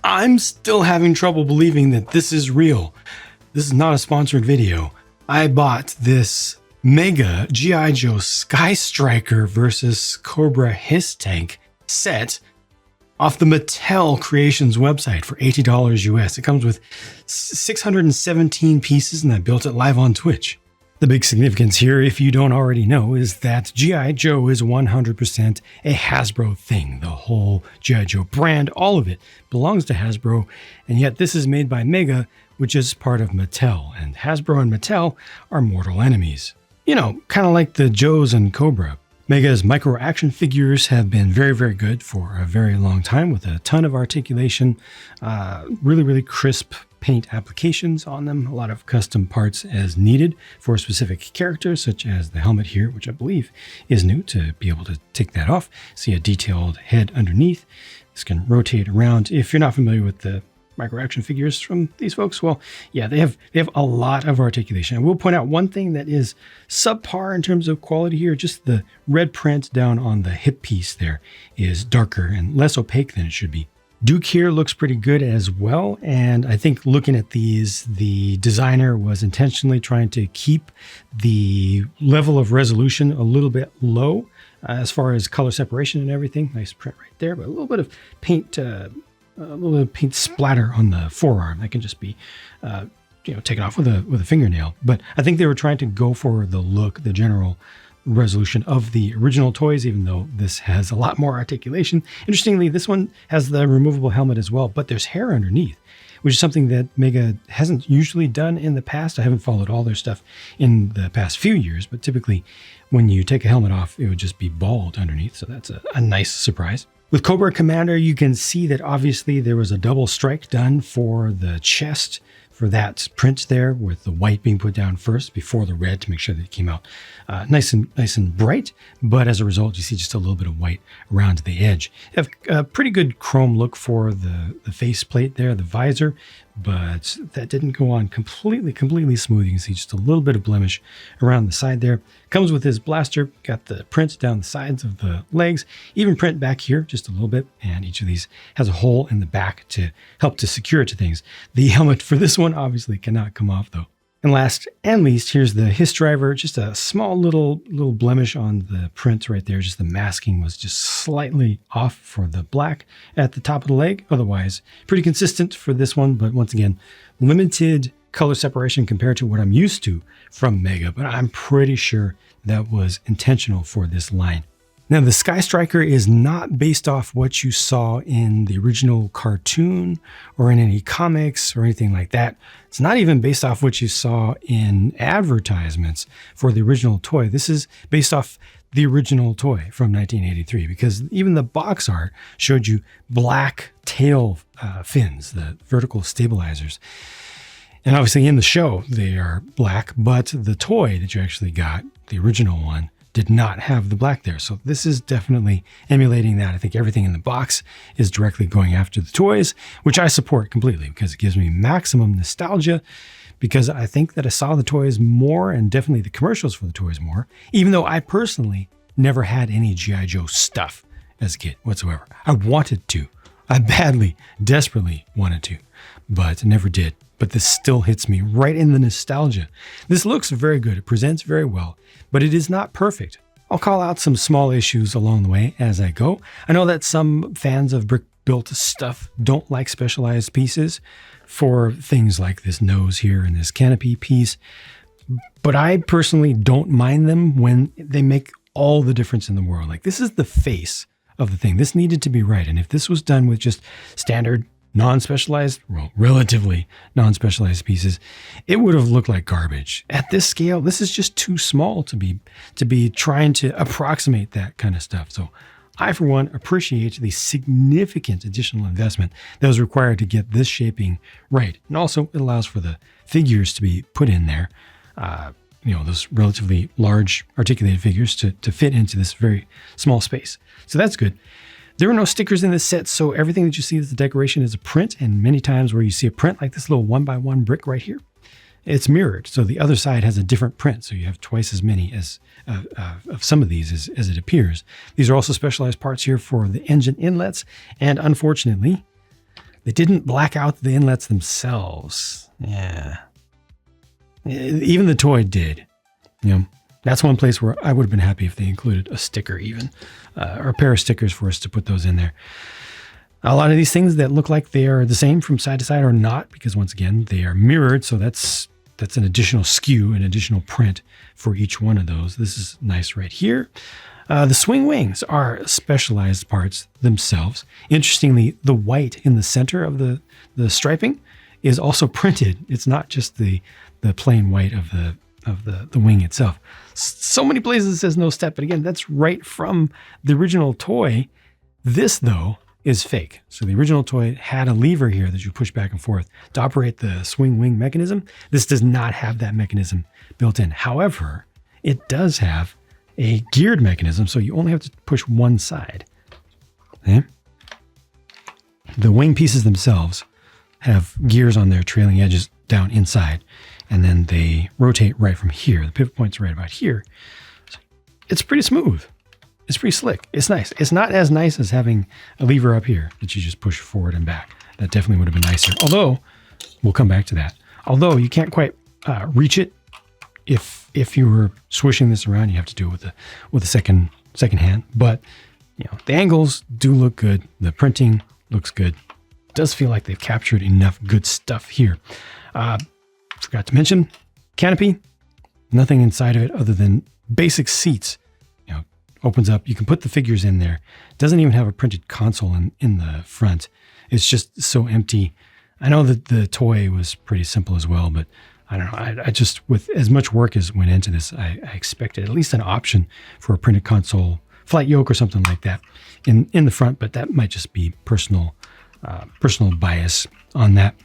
I'm still having trouble believing that this is real. This is not a sponsored video. I bought this Mega G.I. Joe Skystriker versus Cobra HISS tank set off the Mattel Creations website for $80 US. It comes with 617 pieces, and I built it live on Twitch. The big significance here, if you don't already know, is that G.I. Joe is 100% a Hasbro thing. The whole G.I. Joe brand, all of it, belongs to Hasbro, and yet this is made by Mega, which is part of Mattel, and Hasbro and Mattel are mortal enemies. You know, kind of like the Joes and Cobra. Mega's micro action figures have been very, very good for a very long time with a ton of articulation, really, really crisp paint applications on them, a lot of custom parts as needed for specific characters, such as the helmet here, which I believe is new to be able to take that off. See a detailed head underneath. This can rotate around. If you're not familiar with the micro action figures from these folks, well, yeah, they have a lot of articulation. I will point out one thing that is subpar in terms of quality here. Just the red print down on the hip piece there is darker and less opaque than it should be. Duke here looks pretty good as well, and I think looking at these, the designer was intentionally trying to keep the level of resolution a little bit low as far as color separation and everything. Nice print right there, but a little bit of paint, a little bit of paint splatter on the forearm that can just be, taken off with a fingernail. But I think they were trying to go for the look, the general resolution of the original toys, even though this has a lot more articulation. Interestingly, this one has the removable helmet as well, but there's hair underneath, which is something that Mega hasn't usually done in the past. I haven't followed all their stuff in the past few years, but typically when you take a helmet off, it would just be bald underneath. So that's a nice surprise. With Cobra Commander, you can see that obviously there was a double strike done for the chest, for that print there, with the white being put down first before the red to make sure that it came out nice and bright. But as a result, you see just a little bit of white around the edge. You have a pretty good chrome look for the face plate there, the visor, but that didn't go on completely smooth. You can see just a little bit of blemish around the side there. Comes with his blaster, got the print down the sides of the legs, even print back here just a little bit, and each of these has a hole in the back to help to secure it to things. The helmet for this one obviously cannot come off though. And last and least, here's the HISS driver, just a small little blemish on the print right there. Just the masking was just slightly off for the black at the top of the leg. Otherwise, pretty consistent for this one, but once again, limited color separation compared to what I'm used to from Mega, but I'm pretty sure that was intentional for this line. Now, the Skystriker is not based off what you saw in the original cartoon or in any comics or anything like that. It's not even based off what you saw in advertisements for the original toy. This is based off the original toy from 1983, because even the box art showed you black tail fins, the vertical stabilizers. And obviously in the show, they are black, but the toy that you actually got, the original one, did not have the black there. So this is definitely emulating that. I think everything in the box is directly going after the toys, which I support completely because it gives me maximum nostalgia, because I think that I saw the toys more, and definitely the commercials for the toys more, even though I personally never had any G.I. Joe stuff as a kid whatsoever. I wanted to. I badly, desperately wanted to, but never did. But this still hits me right in the nostalgia. This looks very good. It presents very well, but it is not perfect. I'll call out some small issues along the way as I go. I know that some fans of brick-built stuff don't like specialized pieces for things like this nose here and this canopy piece, but I personally don't mind them when they make all the difference in the world. Like, this is the face of the thing. This needed to be right, and if this was done with just standard non-specialized, well, relatively non-specialized pieces, it would have looked like garbage. At this scale, this is just too small to be trying to approximate that kind of stuff. So I, for one, appreciate the significant additional investment that was required to get this shaping right. And also, it allows for the figures to be put in there, those relatively large articulated figures to fit into this very small space. So that's good. There are no stickers in this set, so everything that you see as the decoration is a print, and many times where you see a print like this little 1x1 brick right here, it's mirrored. So the other side has a different print, so you have twice as many as of some of these as it appears. These are also specialized parts here for the engine inlets, and unfortunately, They didn't black out the inlets themselves. Yeah. Even the toy did. You know, that's one place where I would have been happy if they included a sticker even, or a pair of stickers for us to put those in there. A lot of these things that look like they are the same from side to side are not, because once again, they are mirrored. So that's an additional skew, an additional print for each one of those. This is nice right here. The swing wings are specialized parts themselves. Interestingly, the white in the center of the striping is also printed. It's not just the plain white of the wing itself. So many places it says no step, but again, that's right from the original toy. This though is fake. So the original toy had a lever here that you push back and forth to operate the swing wing mechanism. This does not have that mechanism built in. However, it does have a geared mechanism, so you only have to push one side. Okay? The wing pieces themselves have gears on their trailing edges down inside, and then they rotate right from here. The pivot point's right about here. So it's pretty smooth. It's pretty slick. It's nice. It's not as nice as having a lever up here that you just push forward and back. That definitely would have been nicer. Although, we'll come back to that. Although you can't quite reach it. If you were swishing this around, you have to do it with a second hand. But you know, the angles do look good. The printing looks good. It does feel like they've captured enough good stuff here. Forgot to mention canopy. Nothing inside of it other than basic seats. You know, opens up. You can put the figures in there. It doesn't even have a printed console in the front. It's just so empty. I know that the toy was pretty simple as well, but I don't know. I just, with as much work as went into this, I expected at least an option for a printed console, flight yoke or something like that in the front, but that might just be personal bias on that.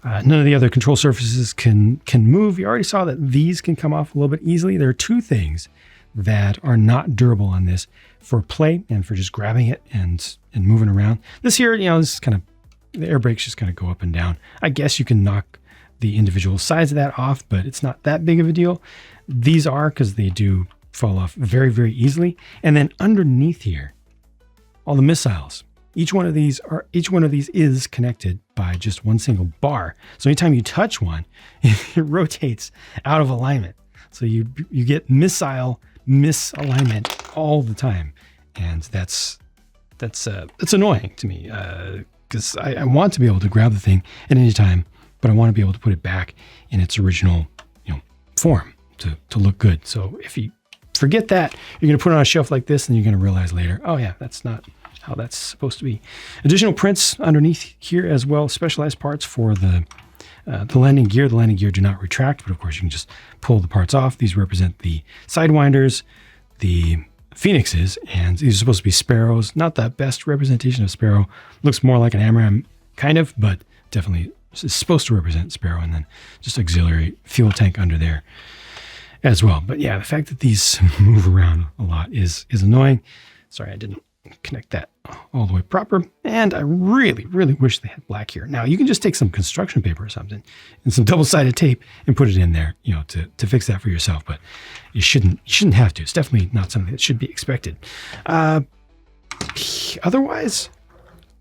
None of the other control surfaces can move. You already saw that these can come off a little bit easily. There are two things that are not durable on this for play and for just grabbing it and moving around. This here, you know, this is kind of, the air brakes just kind of go up and down. I guess you can knock the individual sides of that off, but it's not that big of a deal. These are, because they do fall off very, very easily. And then underneath here, all the missiles. Each one of these is connected by just one single bar. So anytime you touch one, it rotates out of alignment. So you get missile misalignment all the time, and that's annoying to me because I want to be able to grab the thing at any time, but I want to be able to put it back in its original, you know, form to look good. So if you forget that, you're going to put it on a shelf like this, and you're going to realize later, oh yeah, that's not how that's supposed to be. Additional prints underneath here as well, specialized parts for the landing gear. The landing gear do not retract, but of course you can just pull the parts off. These represent the sidewinders, the phoenixes, and these are supposed to be sparrows. Not the best representation of sparrow. Looks more like an AMRAAM kind of, but definitely is supposed to represent sparrow, and then just auxiliary fuel tank under there as well. But yeah, the fact that these move around a lot is annoying. Sorry, I didn't connect that all the way proper. And I really, really wish they had black here. Now you can just take some construction paper or something and some double-sided tape and put it in there, you know, to fix that for yourself. But you shouldn't have to. It's definitely not something that should be expected. Otherwise,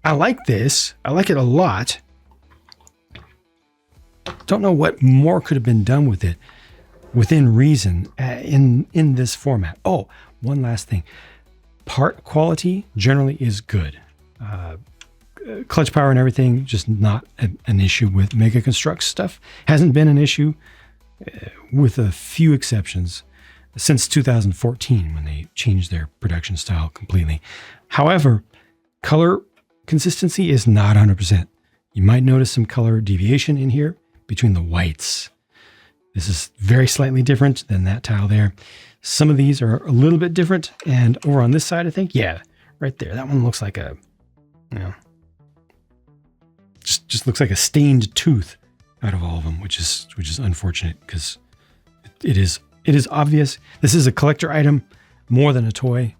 I like this. I like it a lot. Don't know what more could have been done with it within reason in this format. Oh, one last thing. Part quality generally is good. Clutch power and everything, just not an issue with Mega Construct stuff. Hasn't been an issue with a few exceptions since 2014 when they changed their production style completely. However, color consistency is not 100%. You might notice some color deviation in here between the whites. This is very slightly different than that tile there. Some of these are a little bit different. And over on this side, I think, yeah, right there. That one looks like a, you know, just looks like a stained tooth out of all of them, which is unfortunate because it is obvious. This is a collector item more than a toy.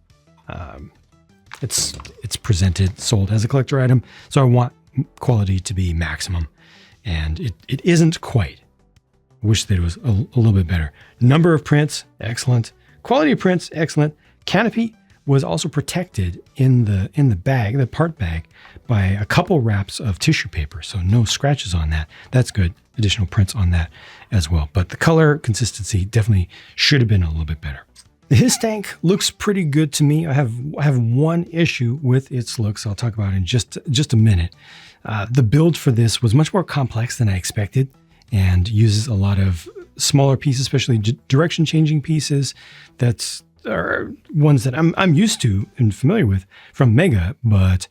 It's presented, sold as a collector item. So I want quality to be maximum, and it isn't quite. Wish that it was a little bit better. Number of prints, excellent. Quality of prints, excellent. Canopy was also protected in the bag, the part bag, by a couple wraps of tissue paper. So no scratches on that. That's good. Additional prints on that as well. But the color consistency definitely should have been a little bit better. The HISS tank looks pretty good to me. I have one issue with its looks I'll talk about in just a minute. The build for this was much more complex than I expected and uses a lot of smaller pieces, especially direction changing pieces. That's are ones that I'm used to and familiar with from Mega, but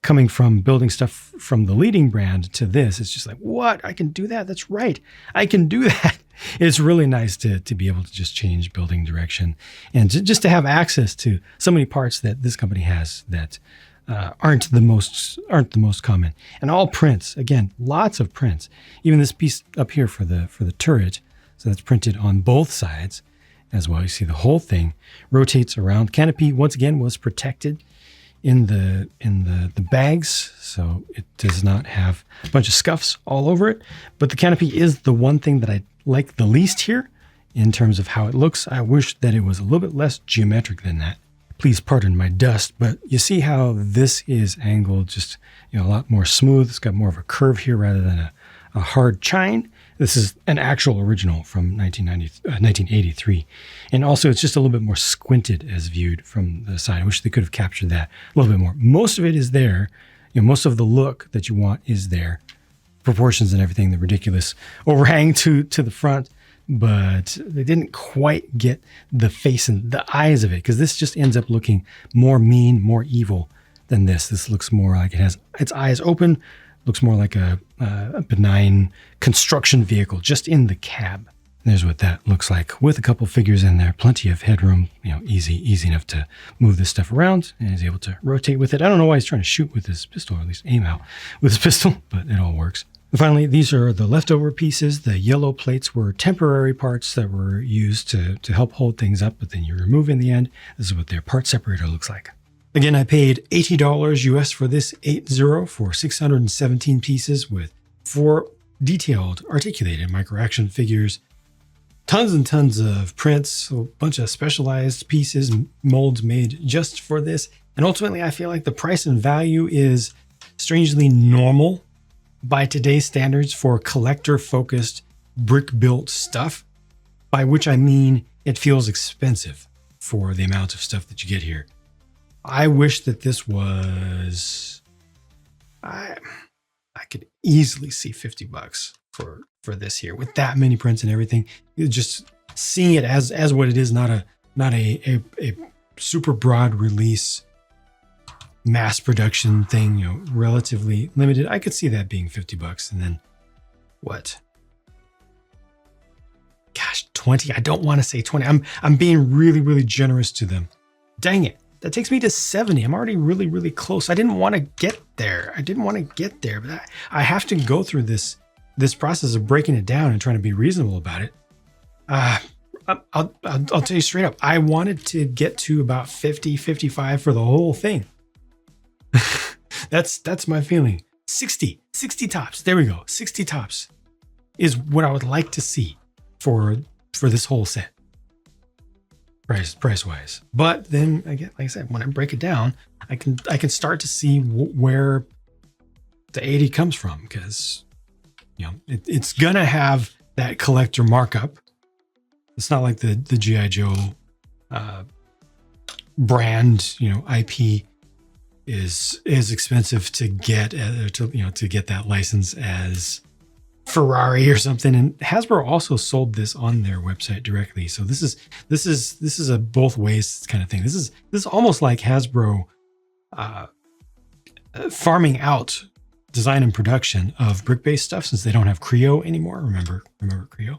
coming from building stuff from the leading brand to this, it's just like, what? I can do that? That's right. I can do that. It's really nice to be able to just change building direction and just to have access to so many parts that this company has that aren't the most common. And all prints, again, lots of prints. Even this piece up here for the turret, so that's printed on both sides as well. You see the whole thing rotates around. Canopy once again was protected in the bags, so it does not have a bunch of scuffs all over it. But the canopy is the one thing that I like the least here in terms of how it looks. I wish that it was a little bit less geometric than that. Please pardon my dust, but you see how this is angled just a lot more smooth. It's got more of a curve here rather than a hard chine. This is an actual original from 1983. And also it's just a little bit more squinted as viewed from the side. I wish they could have captured that a little bit more. Most of it is there. Most of the look that you want is there. Proportions and everything, the ridiculous overhang to the front, but they didn't quite get the face and the eyes of it, because this just ends up looking more mean, more evil than this. This looks more like it has its eyes open, looks more like a benign construction vehicle just in the cab. There's what that looks like with a couple figures in there, plenty of headroom, easy enough to move this stuff around, and he's able to rotate with it. I don't know why he's trying to shoot with his pistol, or at least aim out with his pistol, but it all works. And finally, these are the leftover pieces. The yellow plates were temporary parts that were used to help hold things up, but then you remove in the end. This is what their part separator looks like. Again, I paid $80 US for this 80 for 617 pieces with 4 detailed, articulated micro action figures, tons and tons of prints, a bunch of specialized pieces, molds made just for this. And ultimately, I feel like the price and value is strangely normal by today's standards for collector-focused, brick-built stuff, by which I mean it feels expensive for the amount of stuff that you get here. I wish that this was, I could easily see $50 for this here with that many prints and everything. Just seeing it as what it is, not a super broad release, mass production thing, relatively limited. I could see that being $50, and then what? Gosh, 20. I don't want to say 20. I'm being really, really generous to them. Dang it. That takes me to 70. I'm already really, really close. I didn't want to get there. But I have to go through this process of breaking it down and trying to be reasonable about it. I'll tell you straight up. I wanted to get to about 50, 55 for the whole thing. That's my feeling. 60 tops. There we go. 60 tops is what I would like to see for this whole set. Price wise. But then again, like I said, when I break it down, I can start to see where the 80 comes from, because it's gonna have that collector markup. It's not like the G.I. Joe brand, IP is expensive to get to get that license as Ferrari or something. And Hasbro also sold this on their website directly. So this is a both ways kind of thing. This is almost like Hasbro farming out design and production of brick-based stuff, since they don't have Creo anymore. Remember Creo?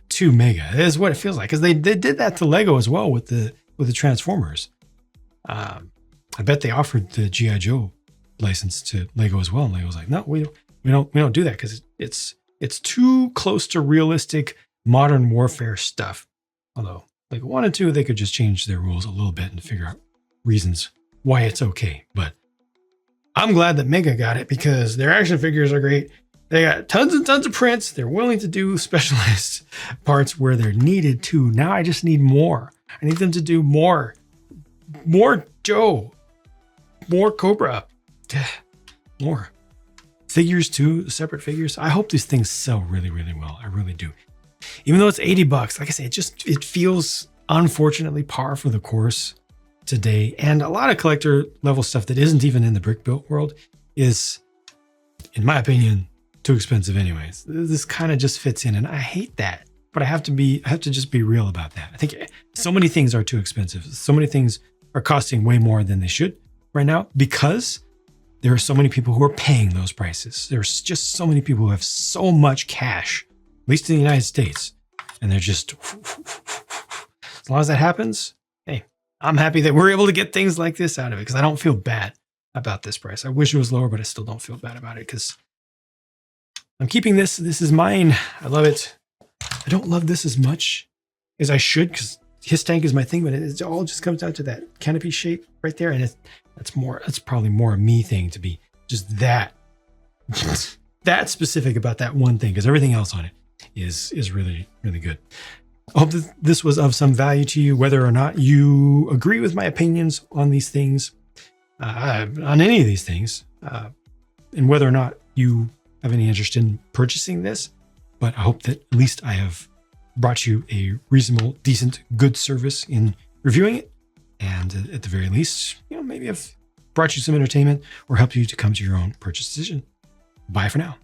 To Mega is what it feels like, because they did that to Lego as well with the Transformers. I bet they offered the G.I. Joe license to Lego as well, and Lego was like, no, we don't do that, because it's too close to realistic modern warfare stuff. Although, like 1 and 2, they could just change their rules a little bit and figure out reasons why it's okay. But I'm glad that Mega got it, because their action figures are great. They got tons and tons of prints. They're willing to do specialized parts where they're needed to. Now I just need more. I need them to do more Joe. More Cobra. More. Figures too, separate figures. I hope these things sell really, really well. I really do. Even though it's 80 bucks, like I say, it feels unfortunately par for the course today. And a lot of collector level stuff that isn't even in the brick built world is, in my opinion, too expensive anyways. This kind of just fits in, and I hate that. But I have to just be real about that. I think so many things are too expensive. So many things are costing way more than they should right now because there are so many people who are paying those prices. There's just so many people who have so much cash, at least in the United States, and they're just, as long as that happens, hey, I'm happy that we're able to get things like this out of it because I don't feel bad about this price. I wish it was lower, but I still don't feel bad about it because I'm keeping this. This is mine. I love it. I don't love this as much as I should because his tank is my thing, but it all just comes down to that canopy shape right there. And that's probably more a me thing to be just that specific about that one thing because everything else on it is really, really good. I hope that this was of some value to you, whether or not you agree with my opinions on these things, on any of these things, and whether or not you have any interest in purchasing this. But I hope that at least I have brought you a reasonable, decent, good service in reviewing it. And at the very least, maybe I've brought you some entertainment or helped you to come to your own purchase decision. Bye for now.